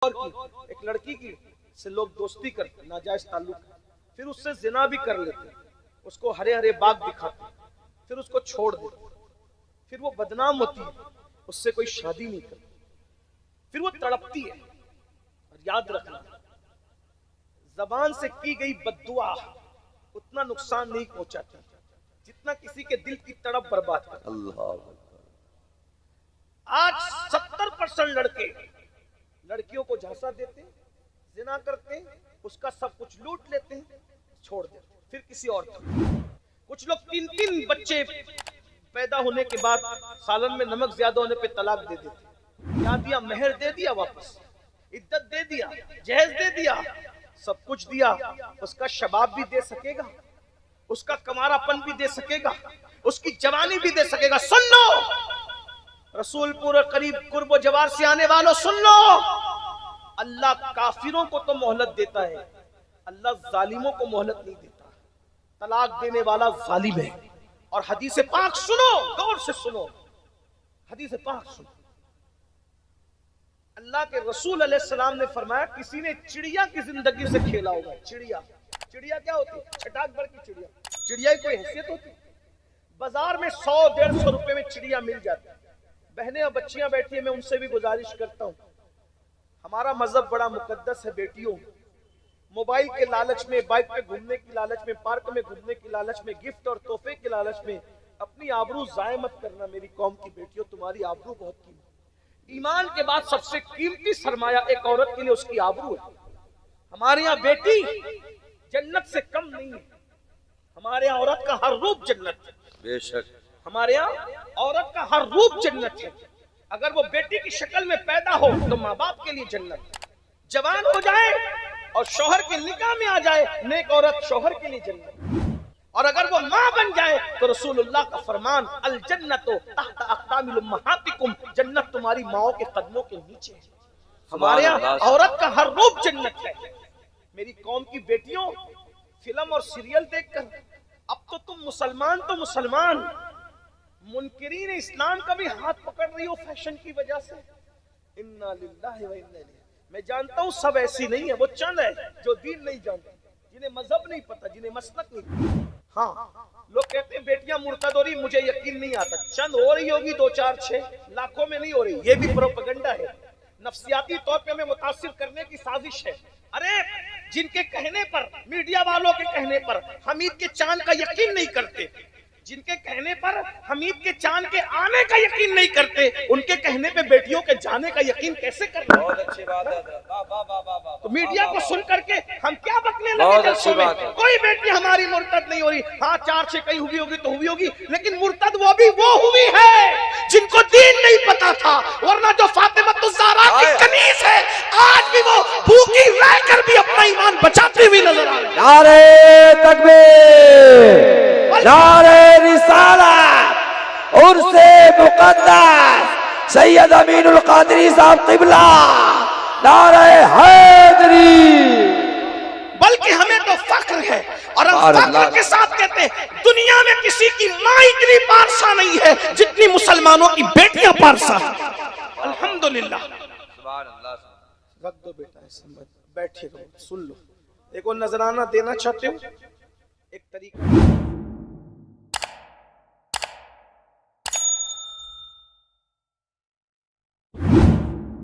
ایک لڑکی کی سے لوگ دوستی کرتے، ناجائز تعلق، پھر اس سے زنا بھی کر لیتے، اس کو ہرے ہرے باغ دکھاتے، پھر اس کو چھوڑ دیتے، پھر وہ بدنام ہوتی ہے، اس سے کوئی شادی نہیں کرتی، پھر وہ تڑپتی ہے۔ اور یاد رکھنا، زبان سے کی گئی بد دعا اتنا نقصان نہیں پہنچاتی جتنا کسی کے دل کی تڑپ برباد کرتا۔ اللہ آج 70% لڑکے لڑکیوں کو جھانسا دیتے، زنا کرتے، اس کا سب کچھ لوٹ لیتے ہیں، چھوڑ دیتے، پھر کسی اور کو۔ کچھ لوگ 3 بچے پیدا ہونے کے بعد سالن میں نمک زیادہ ہونے پہ طلاق دے دیتے، کیا دیا؟ مہر دے دیا، واپس عدت دے دیا، جہیز دے دیا، سب کچھ دیا، اس کا شباب بھی دے سکے گا، اس کا کمارا پن بھی دے سکے گا، اس کی جوانی بھی دے سکے گا۔ سن لو رسول پور قریب قرب و جوار سے آنے والوں، سن لو، اللہ کافروں کو تو مہلت دیتا ہے، اللہ ظالموں کو مہلت نہیں دیتا۔ طلاق دینے والا ظالم ہے۔ اور حدیث پاک سنو، غور سے سنو، حدیث پاک سنو۔ اللہ کے رسول علیہ السلام نے فرمایا، کسی نے چڑیا کی زندگی سے کھیلا ہوگا۔ چڑیا کیا ہوتی ہے؟ چھٹاک بھر کی چڑیا۔ چڑیا کی کوئی حیثیت ہوتی؟ بازار میں 100-150 روپے میں چڑیا مل جاتی ہے۔ بہنیں اور بچیاں بیٹھی ہیں، میں ان سے بھی گزارش کرتا ہوں، ہمارا مذہب بڑا مقدس ہے بیٹیوں، موبائل کے لالچ میں، بائک پہ گھومنے کی لالچ میں، پارک میں گھومنے کی لالچ میں، گفٹ اور تحفے کی لالچ میں اپنی آبرو ضائع مت کرنا۔ میری قوم کی بیٹیوں، تمہاری آبرو بہت قیمتی، ایمان کے بعد سب سے قیمتی سرمایہ ایک عورت کے لیے اس کی آبرو ہے۔ ہمارے یہاں بیٹی جنت سے کم نہیں ہے، ہمارے یہاں عورت کا ہر روپ جنت ہے۔ بے شک ہمارے یہاں عورت کا ہر روپ جنت ہے۔ اگر وہ بیٹی کی شکل میں پیدا ہو تو ماں باپ کے لیے جنت، جوان ہو جائے اور شوہر کے نکاح میں آ جائے، نیک عورت شوہر کے لیے جنت، اور اگر وہ ماں بن جائے تو رسول اللہ کا فرمان، الجنت تحت اقدام امہاتکم، جنت تمہاری ماؤں کے قدموں کے نیچے ہے۔ ہمارے یہاں عورت کا ہر روپ جنت ہے۔ میری قوم کی بیٹیوں، فلم اور سیریل دیکھ کر اب تو تم مسلمان تو مسلمان، منکرین اسلام کا بھی ہاتھ پکڑ رہی ہو فیشن کی وجہ سے۔ انا للہ و انا الیہ۔ میں جانتا ہوں سب ایسی نہیں ہے، وہ چند ہے جو دین نہیں جانتے، جنہیں مذہب نہیں پتا، جنہیں مسلک نہیں پتا۔ ہاں، لوگ کہتے ہیں بیٹیاں مرتد ہو رہی، مجھے یقین نہیں آتا، چند ہو رہی ہوگی، 2-4-6 لاکھوں میں نہیں ہو رہی، یہ بھی پروپیگنڈا ہے، نفسیاتی طور پہ ہمیں متاثر کرنے کی سازش ہے۔ ارے جن کے کہنے پر، میڈیا والوں کے کہنے پر حمید کے چاند کا یقین نہیں کرتے، جن کے کہنے پر حمید کے چاند کے آنے کا یقین نہیں کرتے، ان کے کہنے پہ بیٹیوں کے جانے کا یقین کیسے کرنا؟ بہت اچھی بات ہے۔ تو میڈیا کو سن کر کے ہم کیا بکنے لگے جلسوں میں؟ کوئی بیٹی ہماری مرتد نہیں ہو رہی، ہاں 4-6 کہیں ہوئی ہوگی تو ہوئی ہوگی، لیکن مرتد وہ بھی وہ ہوئی ہے جن کو دین نہیں پتا تھا، ورنہ جو فاطمہ الزہرا کی کنیز ہے آج بھی وہ بھوکی رہ کر بھی اپنا ایمان بچاتی ہوئی نظر آ رہی ہے۔ نعرہ تکبیر، نعرہ رسالت، عرس مقدس سید امین القادری صاحب قبلہ، نعرہ حیدری۔ بلکہ ہمیں تو فخر ہے، اور ہم فخر کے ساتھ کہتے ہیں دنیا میں کسی کی ماں اتنی پارسا نہیں ہے جتنی مسلمانوں کی بیٹیاں پارسا ہیں۔ الحمدللہ۔ سبحان اللہ۔ رکھ دو بیٹا، بیٹھے رہو، سن لو۔ ایک اور نذرانہ دینا چاہتے ہو، ایک طریقہ